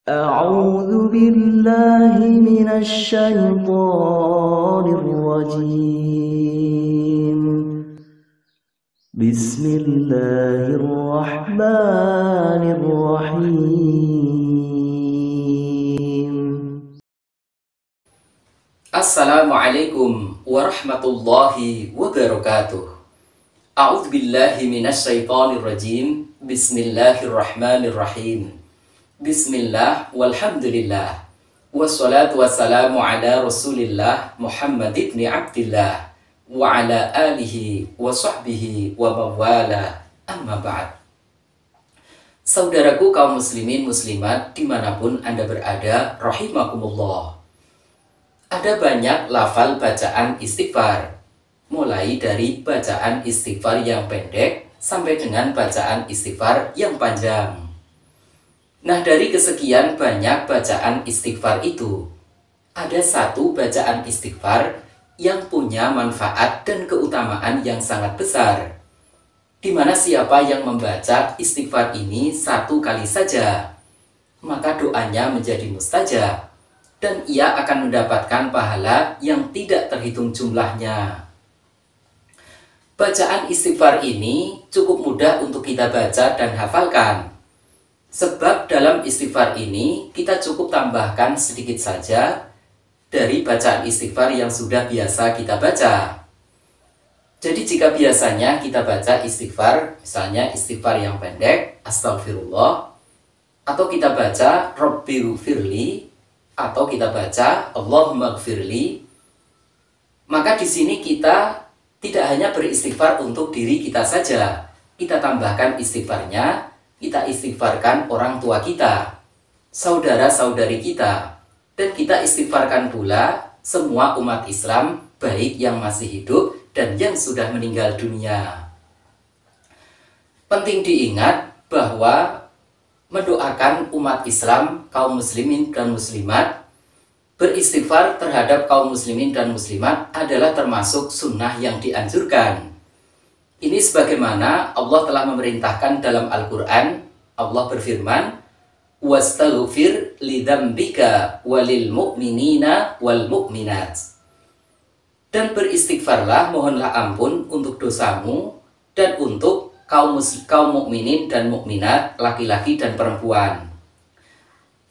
أعوذ بالله من الشيطان الرجيم بسم الله الرحمن الرحيم Assalamualaikum warahmatullahi wabarakatuh. A'udzu billahi minasy syaithanir rajim. Bismillahirrahmanirrahim. Bismillah walhamdulillah. Wassalatu wassalamu ala Rasulillah Muhammad ibn Abdillah wa ala alihi wa sahbihi wa mawala. Amma ba'd. Saudaraku kaum muslimin muslimat dimanapun Anda berada, rahimakumullah. Ada banyak lafal bacaan istighfar, mulai dari bacaan istighfar yang pendek sampai dengan bacaan istighfar yang panjang. Nah, dari kesekian banyak bacaan istighfar itu, ada satu bacaan istighfar yang punya manfaat dan keutamaan yang sangat besar, di mana siapa yang membaca istighfar ini satu kali saja, maka doanya menjadi mustajab, dan ia akan mendapatkan pahala yang tidak terhitung jumlahnya. Bacaan istighfar ini cukup mudah untuk kita baca dan hafalkan. Sebab dalam istighfar ini kita cukup tambahkan sedikit saja dari bacaan istighfar yang sudah biasa kita baca. Jadi jika biasanya kita baca istighfar, misalnya istighfar yang pendek, astagfirullah, atau kita baca Rabbighfirli, atau kita baca Allahumma gfirli, maka di sini kita tidak hanya beristighfar untuk diri kita saja, kita tambahkan istighfarnya, kita istighfarkan orang tua kita, saudara-saudari kita, dan kita istighfarkan pula semua umat Islam, baik yang masih hidup dan yang sudah meninggal dunia. Penting diingat bahwa mendoakan umat Islam, kaum muslimin dan muslimat, beristighfar terhadap kaum muslimin dan muslimat adalah termasuk sunnah yang dianjurkan. Ini sebagaimana Allah telah memerintahkan dalam Al-Quran. Allah berfirman, "Wastaghfir lidzambika walil mu'minina wal mu'minat." Dan beristighfarlah, mohonlah ampun untuk dosamu dan untuk kaum mukminin dan mukminat, laki-laki dan perempuan.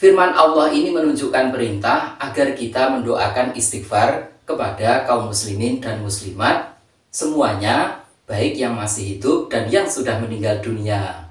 Firman Allah ini menunjukkan perintah agar kita mendoakan istighfar kepada kaum muslimin dan muslimat semuanya, baik yang masih hidup dan yang sudah meninggal dunia.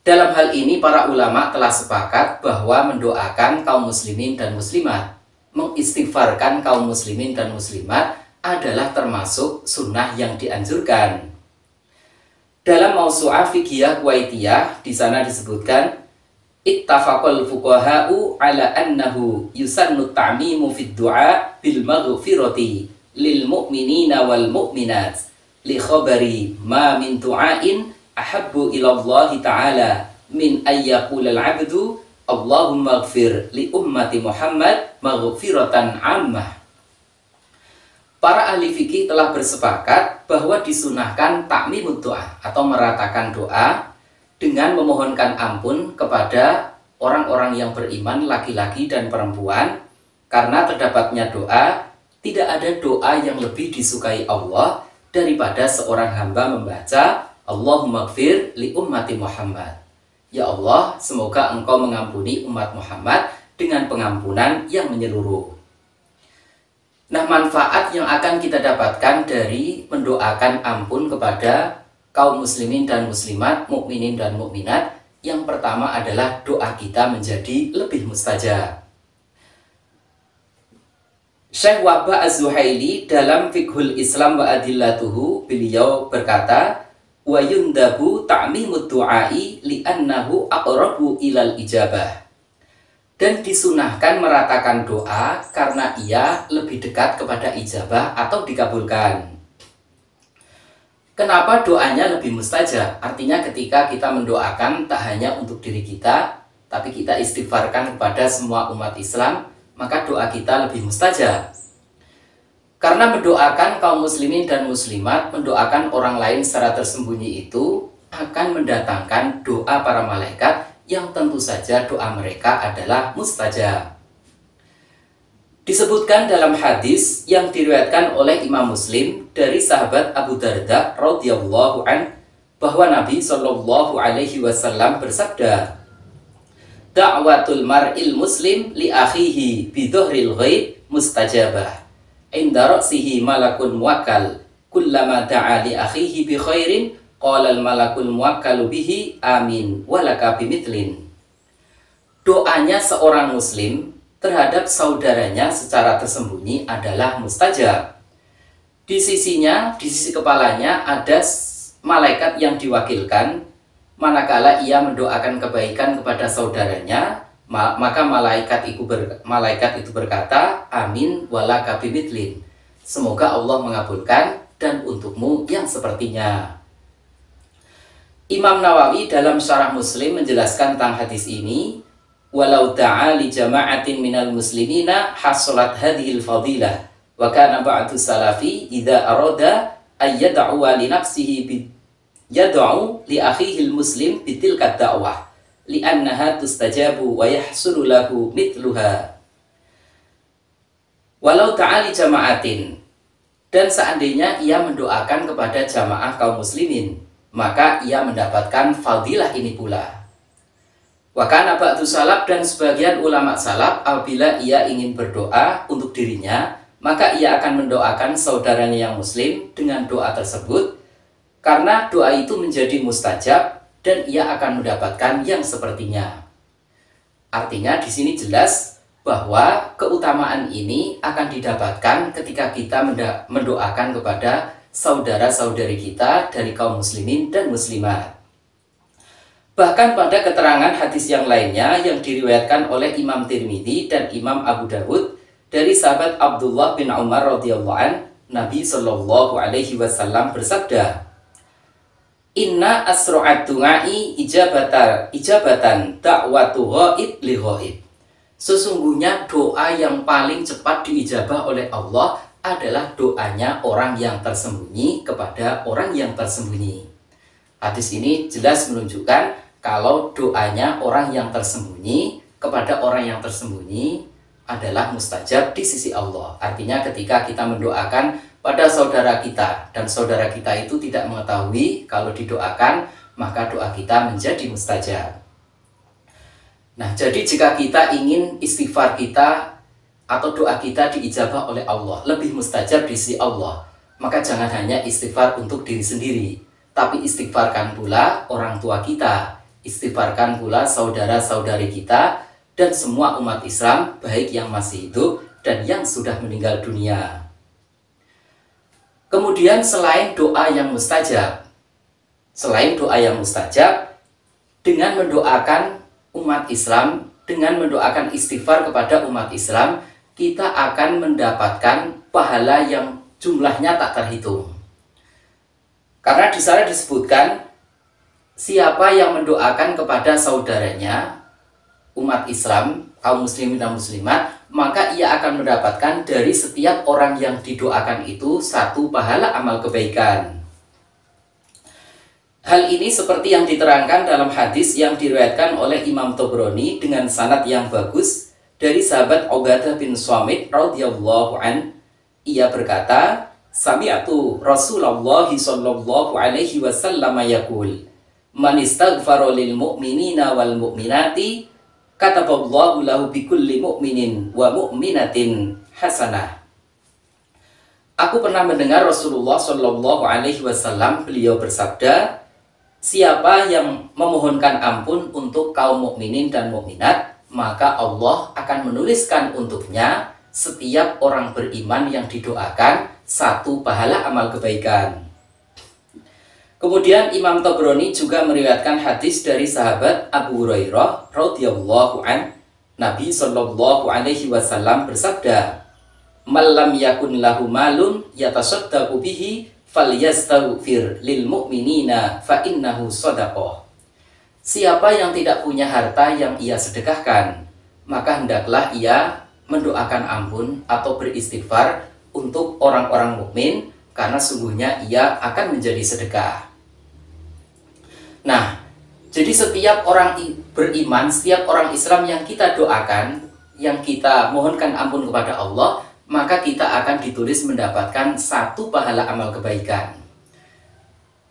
Dalam hal ini para ulama telah sepakat bahwa mendoakan kaum muslimin dan muslimat, mengistighfarkan kaum muslimin dan muslimat adalah termasuk sunnah yang dianjurkan. Dalam Mausu'ah Fiqhiyah Kuwaitiyah, di sana disebutkan, ittafaqal fuqaha'u ala annahu yusannu ta'mimu fid du'a bil maghfirati lil mu'minina wal mu'minat li khabari ma min du'ain ahabbu ila Allah ta'ala min ayyaqula al-'abdu Allahumma ighfir li ummati Muhammad maghfiratan 'ammah. Para ahli fikih telah bersepakat bahwa disunahkan takmimud doa atau meratakan doa dengan memohonkan ampun kepada orang-orang yang beriman, laki-laki dan perempuan, karena terdapatnya doa, tidak ada doa yang lebih disukai Allah daripada seorang hamba membaca Allahumma ighfir li ummati Muhammad. Ya Allah, semoga Engkau mengampuni umat Muhammad dengan pengampunan yang menyeluruh. Nah, manfaat yang akan kita dapatkan dari mendoakan ampun kepada kaum muslimin dan muslimat, mukminin dan mukminat, yang pertama adalah doa kita menjadi lebih mustajab. Syekh Wahbah Az-Zuhaili dalam Fiqhul Islam wa Adillatuhu, beliau berkata, wa yundabu ta'mimud du'ai li'annahu aqrabu ilal ijabah. Dan disunahkan meratakan doa karena ia lebih dekat kepada ijabah atau dikabulkan. Kenapa doanya lebih mustajab? Artinya ketika kita mendoakan tak hanya untuk diri kita, tapi kita istighfarkan kepada semua umat Islam, maka doa kita lebih mustajab. Karena mendoakan kaum muslimin dan muslimat, mendoakan orang lain secara tersembunyi itu akan mendatangkan doa para malaikat yang tentu saja doa mereka adalah mustajab. Disebutkan dalam hadis yang diriwayatkan oleh Imam Muslim dari sahabat Abu Darda radhiyallahu an bahwa Nabi Shallallahu alaihi wasallam bersabda, "Da'watul mar'il muslim li akhihi bi dhahril ghaib mustajabah. Inda ra'sihi malakun muwakkal. Kullama da'a li akhihi bi khairin qala al malakul muwakkalu bihi amin walaka bimithlin." Doanya seorang muslim terhadap saudaranya secara tersembunyi adalah mustajab. Di sisinya, di sisi kepalanya ada malaikat yang diwakilkan. Manakala ia mendoakan kebaikan kepada saudaranya, maka malaikat itu berkata, amin walaka bimithlin. Semoga Allah mengabulkan dan untukmu yang sepertinya. Imam Nawawi dalam Syarah Muslim menjelaskan tentang hadis ini, walau da'a li jama'atin minal muslimina hasolat hadhil fadilah wa kana ba'du salafi idza arada ay yad'u li nafsihi yad'u li akhihil muslim bitilka da'wah li'annaha tustajabu wa yahsulu lahu mithluha. Walau da'a li jama'atin, dan seandainya ia mendoakan kepada jamaah kaum muslimin, maka ia mendapatkan fadilah ini pula. Wa kana ba'du salaf, dan sebagian ulama salaf apabila ia ingin berdoa untuk dirinya, maka ia akan mendoakan saudaranya yang muslim dengan doa tersebut karena doa itu menjadi mustajab dan ia akan mendapatkan yang sepertinya. Artinya di sini jelas bahwa keutamaan ini akan didapatkan ketika kita mendoakan kepada saudara-saudari kita dari kaum muslimin dan muslimat. Bahkan pada keterangan hadis yang lainnya yang diriwayatkan oleh Imam Tirmidzi dan Imam Abu Dawud dari sahabat Abdullah bin Umar radhiyallahu an, Nabi Shallallahu alaihi wasallam bersabda, "Inna asra'at du'ai ijabatan da'watu ghaib li ghaib." Sesungguhnya doa yang paling cepat diijabah oleh Allah adalah doanya orang yang tersembunyi kepada orang yang tersembunyi. Hadis ini jelas menunjukkan kalau doanya orang yang tersembunyi kepada orang yang tersembunyi adalah mustajab di sisi Allah. Artinya ketika kita mendoakan pada saudara kita dan saudara kita itu tidak mengetahui kalau didoakan, maka doa kita menjadi mustajab. Nah, jadi jika kita ingin istighfar kita atau doa kita diijabah oleh Allah, lebih mustajab di sisi Allah, maka jangan hanya istighfar untuk diri sendiri, tapi istighfarkan pula orang tua kita, istighfarkan pula saudara-saudari kita, dan semua umat Islam, baik yang masih hidup dan yang sudah meninggal dunia. Kemudian selain doa yang mustajab, dengan mendoakan umat Islam, dengan mendoakan istighfar kepada umat Islam, kita akan mendapatkan pahala yang jumlahnya tak terhitung. Karena di sana disebutkan, siapa yang mendoakan kepada saudaranya, umat Islam, kaum muslimin dan muslimat, maka ia akan mendapatkan dari setiap orang yang didoakan itu satu pahala amal kebaikan. Hal ini seperti yang diterangkan dalam hadis yang diriwayatkan oleh Imam Tabrani dengan sanad yang bagus dari sahabat Ubadah bin Samit radhiyallahu an. Ia berkata, "Sami'tu Rasulullah sallallahu alaihi wasallam yaqul, man istaghfara lil mu'minina wal mu'minati kataballahu lahu bikulli mu'minin wa mu'minatin hasanah." Aku pernah mendengar Rasulullah sallallahu alaihi wasallam beliau bersabda, siapa yang memohonkan ampun untuk kaum mukminin dan mukminat, maka Allah akan menuliskan untuknya setiap orang beriman yang didoakan satu pahala amal kebaikan. Kemudian Imam Tabrani juga meriwayatkan hadis dari sahabat Abu Hurairah radhiyallahu an, Nabi sallallahu alaihi wasallam bersabda, "Malam yakun lahu malun yatasaddaqu bihi falyastaghfir lil mu'minina fa innahu shadaqah." Siapa yang tidak punya harta yang ia sedekahkan, maka hendaklah ia mendoakan ampun atau beristighfar untuk orang-orang mukmin, karena sungguhnya ia akan menjadi sedekah. Nah, Jadi setiap orang beriman, setiap orang Islam yang kita doakan, yang kita mohonkan ampun kepada Allah, maka kita akan ditulis mendapatkan satu pahala amal kebaikan.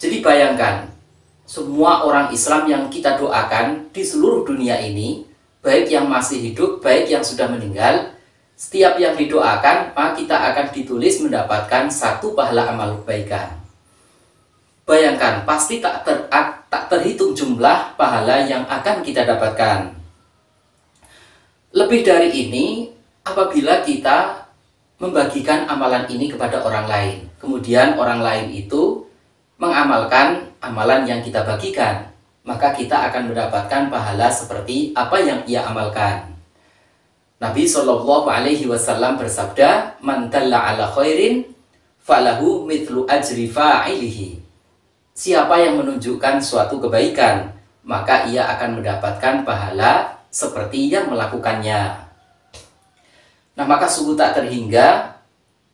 Jadi bayangkan, semua orang Islam yang kita doakan di seluruh dunia ini, baik yang masih hidup, baik yang sudah meninggal, setiap yang didoakan, maka kita akan ditulis mendapatkan satu pahala amal kebaikan. Bayangkan, pasti tak terhitung jumlah pahala yang akan kita dapatkan. Lebih dari ini, apabila kita membagikan amalan ini kepada orang lain, kemudian orang lain itu mengamalkan amalan yang kita bagikan, maka kita akan mendapatkan pahala seperti apa yang ia amalkan. Nabi Shallallahu Alaihi Wasallam bersabda, "Man dalla ala khairin, falahu mithlu ajri fa'ilihi." Siapa yang menunjukkan suatu kebaikan, maka ia akan mendapatkan pahala seperti yang melakukannya. Nah, maka sungguh tak terhingga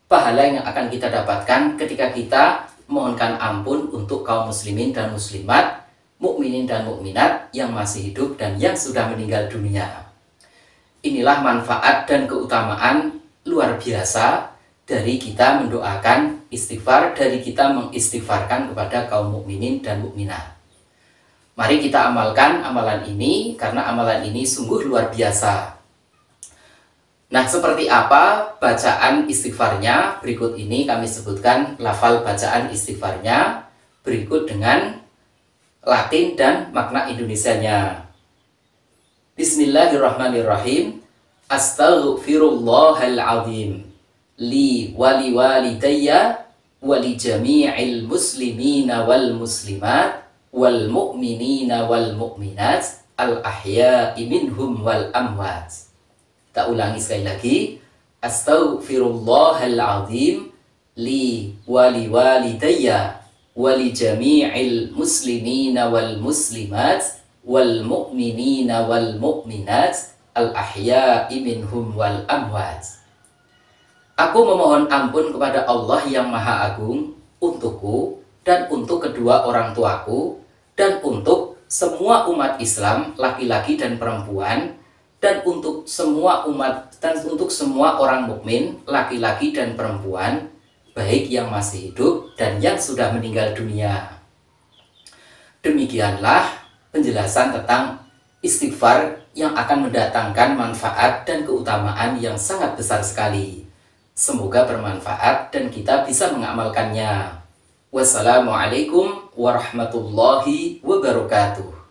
pahala yang akan kita dapatkan ketika kita mohonkan ampun untuk kaum muslimin dan muslimat, mukminin dan mukminat yang masih hidup dan yang sudah meninggal dunia. Inilah manfaat dan keutamaan luar biasa dari kita mendoakan istighfar, dari kita mengistighfarkan kepada kaum mukminin dan mukminat. Mari kita amalkan amalan ini, karena amalan ini sungguh luar biasa. Nah, seperti apa bacaan istighfarnya? Berikut ini kami sebutkan lafal bacaan istighfarnya berikut dengan Latin dan makna Indonesianya. Bismillahirrahmanirrahim. Astaghfirullahal azim li wali walidayya wali jami'il muslimina wal muslimat wal mu'minina wal mu'minat al ahya'i minhum wal amwat. Kita ulangi sekali lagi. Astaghfirullahal azim li wali walidayya wali jami'il muslimina wal muslimat wal mu'minina wal mu'minat al ahya'i minhum wal amwat. Aku memohon ampun kepada Allah yang Maha Agung untukku dan untuk kedua orang tuaku dan untuk semua umat Islam laki-laki dan perempuan dan untuk semua umat dan untuk semua orang mukmin laki-laki dan perempuan baik yang masih hidup dan yang sudah meninggal dunia. Demikianlah penjelasan tentang istighfar yang akan mendatangkan manfaat dan keutamaan yang sangat besar sekali. Semoga bermanfaat dan kita bisa mengamalkannya. Wassalamualaikum warahmatullahi wabarakatuh.